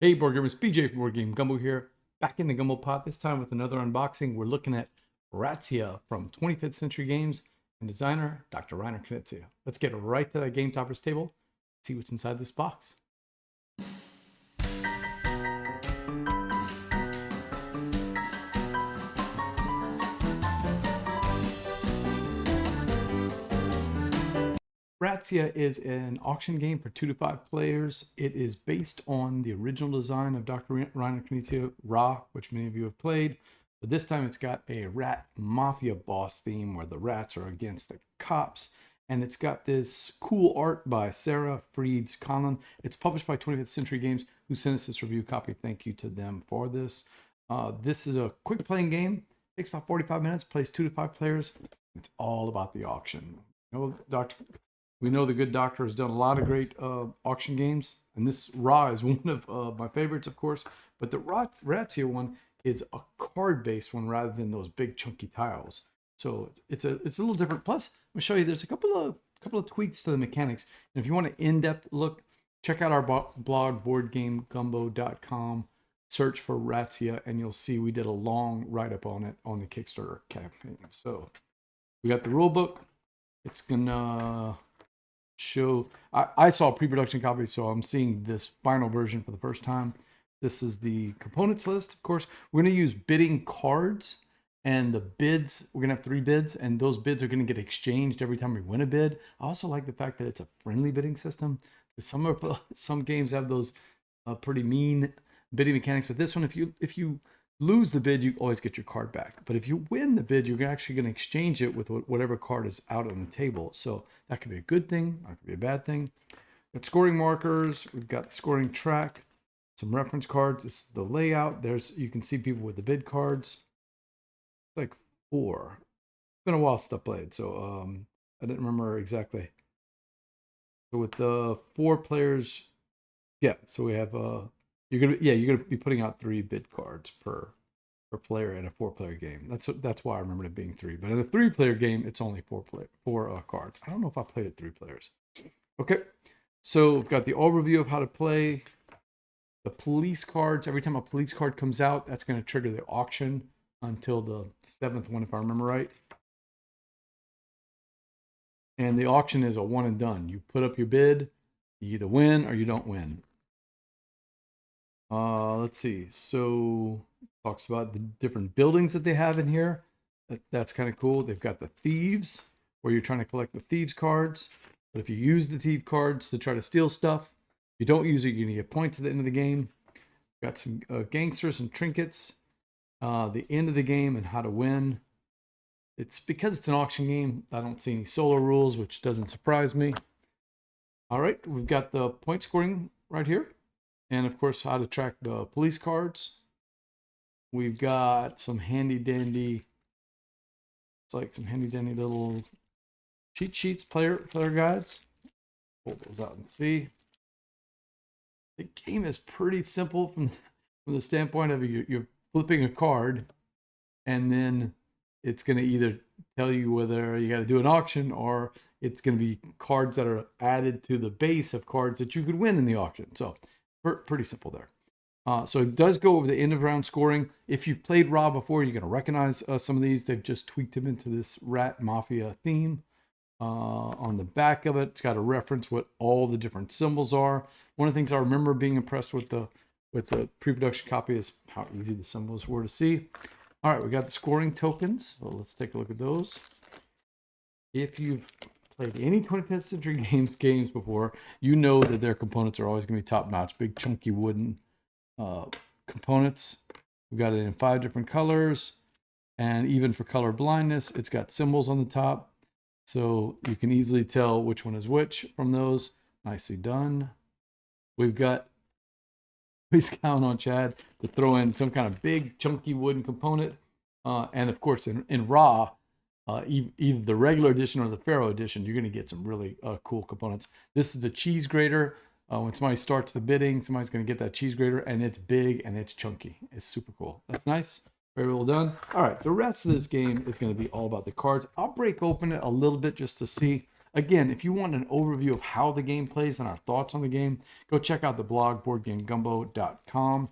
Hey board gamers, BJ from Game Gumbo here, back in the Gumbo pot, this time with another unboxing. We're looking at RATZIA from 25th Century Games and designer Dr. Reiner Knizia. Let's get right to that Game Toppers table, see what's inside this box. RATZIA is an auction game for 2 to 5 players. It is based on the original design of Dr. Reiner Knizia, Ra, which many of you have played. But this time it's got a rat mafia boss theme where the rats are against the cops. And it's got this cool art by Sarah Frieds Conlon. It's published by 25th Century Games, who sent us this review copy. Thank you to them for this. This is a quick playing game. Takes about 45 minutes, plays 2 to 5 players. It's all about the auction. You know, we know the good doctor has done a lot of great auction games, and this Ra is one of my favorites, of course. But the RATZIA one is a card-based one rather than those big chunky tiles. So it's a little different. Plus, let me show you. There's a couple of tweaks to the mechanics. And if you want an in-depth look, check out our blog boardgamegumbo.com. Search for RATZIA, and you'll see we did a long write-up on it on the Kickstarter campaign. So we got the rule book. It's gonna show. I saw a pre-production copy, so I'm seeing this final version for the first time. This is the components list. Of course, we're going to use bidding cards, and the bids, we're going to have 3 bids, and those bids are going to get exchanged every time we win a bid. I also like the fact that it's a friendly bidding system. Some games have those pretty mean bidding mechanics, but this one, if you lose the bid, you always get your card back. But if you win the bid, you're actually going to exchange it with whatever card is out on the table. So that could be a good thing, that could be a bad thing. Got scoring markers. We've got the scoring track, some reference cards. This is the layout. You can see people with the bid cards. It's like 4. It's been a while since I played, so I didn't remember exactly. So with the 4 players, yeah. So we have you're gonna be putting out 3 bid cards per player in a 4-player game. That's why I remember it being 3. But in a 3-player game, it's only 4 cards. I don't know if I played it 3 players. Okay, so we've got the overview of how to play. The police cards. Every time a police card comes out, that's going to trigger the auction until the 7th one, if I remember right. And the auction is a one and done. You put up your bid, you either win or you don't win. Let's see. So talks about the different buildings that they have in here. That's kind of cool. They've got the thieves, where you're trying to collect the thieves cards. But if you use the thief cards to try to steal stuff, if you don't use it, you're going to get points at the end of the game. Got some gangsters and trinkets. The end of the game and how to win. It's because it's an auction game. I don't see any solo rules, which doesn't surprise me. All right, we've got the point scoring right here. And of course, how to track the police cards. We've got some handy dandy, it's like some handy dandy little cheat sheets, player guides. Pull those out and see. The game is pretty simple from the standpoint of you're flipping a card, and then it's going to either tell you whether you got to do an auction, or it's going to be cards that are added to the base of cards that you could win in the auction. So pretty simple there. So it does go over the end of round scoring. If you've played Ra before, you're going to recognize some of these. They've just tweaked them into this rat mafia theme. On the back of it, it's got a reference what all the different symbols are. One of the things I remember being impressed with the pre-production copy is how easy the symbols were to see. All right, we got the scoring tokens. So let's take a look at those. If you've played any 25th Century games before, you know that their components are always going to be top-notch, big chunky wooden components. We've got it in 5 different colors, and even for color blindness, it's got symbols on the top, so you can easily tell which one is which from those. Nicely done. We've got, please count on Chad to throw in some kind of big chunky wooden component, and of course in Ra, either the regular edition or the Pharaoh edition, you're going to get some really cool components. This is the cheese grater. When somebody starts the bidding, somebody's going to get that cheese grater, and it's big and it's chunky. It's super cool. That's nice. Very well done. All right, the rest of this game is going to be all about the cards. I'll break open it a little bit just to see. Again, if you want an overview of how the game plays and our thoughts on the game, go check out the blog, boardgamegumbo.com.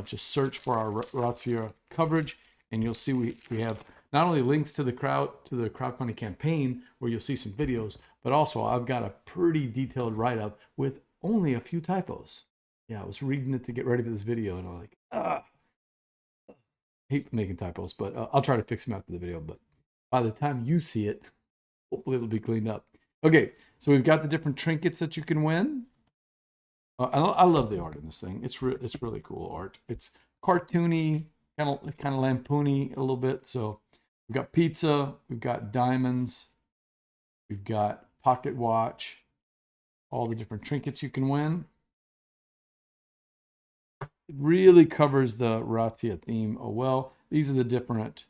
Just search for our RATZIA coverage, and you'll see we have not only links to the crowdfunding campaign where you'll see some videos, but also I've got a pretty detailed write-up with only a few typos. Yeah, I was reading it to get ready for this video, and I'm like, hate making typos, but I'll try to fix them after the video. But by the time you see it, hopefully it'll be cleaned up. Okay, so we've got the different trinkets that you can win. I love the art in this thing. It's really cool art. It's cartoony, kind of lampoony a little bit. So we've got pizza, we've got diamonds, we've got pocket watch, all the different trinkets you can win. It really covers the RATZIA theme well. These are the different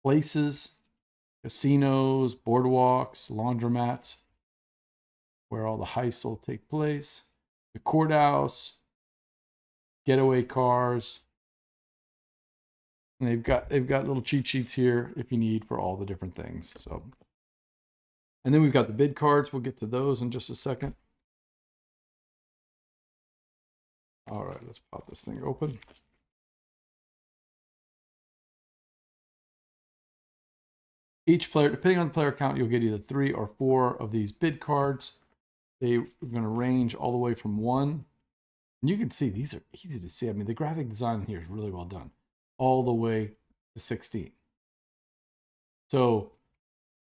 places, casinos, boardwalks, laundromats, where all the heists will take place, the courthouse, getaway cars. And they've got little cheat sheets here if you need for all the different things. So, and then we've got the bid cards. We'll get to those in just a second. All right, let's pop this thing open. Each player, depending on the player count, you'll get either 3 or 4 of these bid cards. They're going to range all the way from 1. And you can see these are easy to see. I mean, the graphic design here is really well done. All the way to 16. So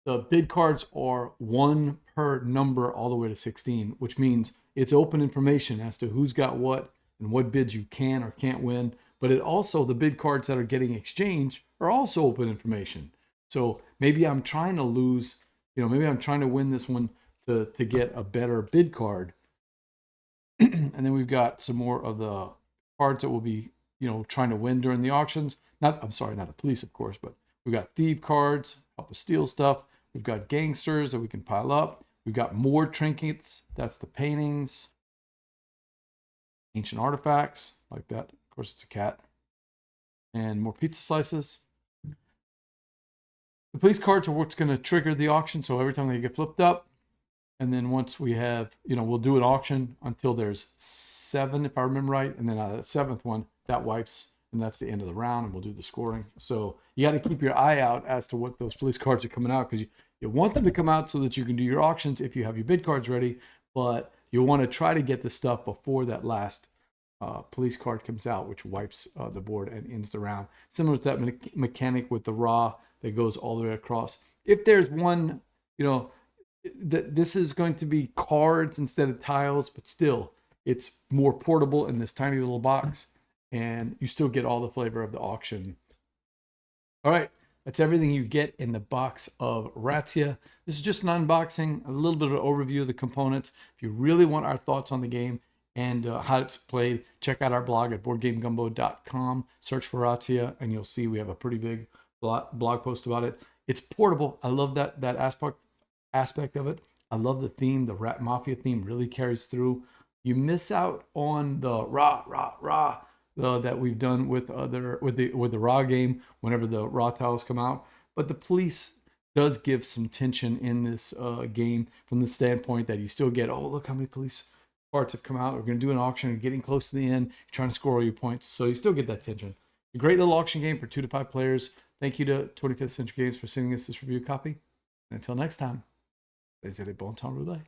the bid cards are 1 per number all the way to 16, which means it's open information as to who's got what and what bids you can or can't win. But it also, the bid cards that are getting exchanged are also open information. So maybe I'm trying to lose, maybe I'm trying to win this one to get a better bid card. And then we've got some more of the cards that will be, trying to win during the auctions. Not the police, of course, but we've got thief cards, help us steal stuff. We've got gangsters that we can pile up. We've got more trinkets. That's the paintings. Ancient artifacts, like that. Of course, it's a cat. And more pizza slices. The police cards are what's going to trigger the auction. So every time they get flipped up, and then once we have, we'll do an auction until there's 7, if I remember right. And then the 7th one, that wipes, and that's the end of the round, and we'll do the scoring. So you got to keep your eye out as to what those police cards are coming out, because you want them to come out so that you can do your auctions if you have your bid cards ready, but you want to try to get the stuff before that last police card comes out, which wipes the board and ends the round. Similar to that mechanic with the raw that goes all the way across. If there's one, this is going to be cards instead of tiles, but still, it's more portable in this tiny little box, and you still get all the flavor of the auction. All right, that's everything you get in the box of RATZIA. This is just an unboxing, a little bit of an overview of the components. If you really want our thoughts on the game and how it's played, check out our blog at boardgamegumbo.com. Search for RATZIA, and you'll see we have a pretty big blog post about it. It's portable. I love that aspect of it. I love the theme. The Rat Mafia theme really carries through. You miss out on the rah that we've done with the raw game whenever the raw tiles come out. But the police does give some tension in this game from the standpoint that you still get, oh, look how many police parts have come out. We're going to do an auction. We're getting close to the end. You're trying to score all your points. So you still get that tension. It's a great little auction game for 2 to 5 players. Thank you to 25th Century Games for sending us this review copy. And until next time, laissez, bon temps, rouler.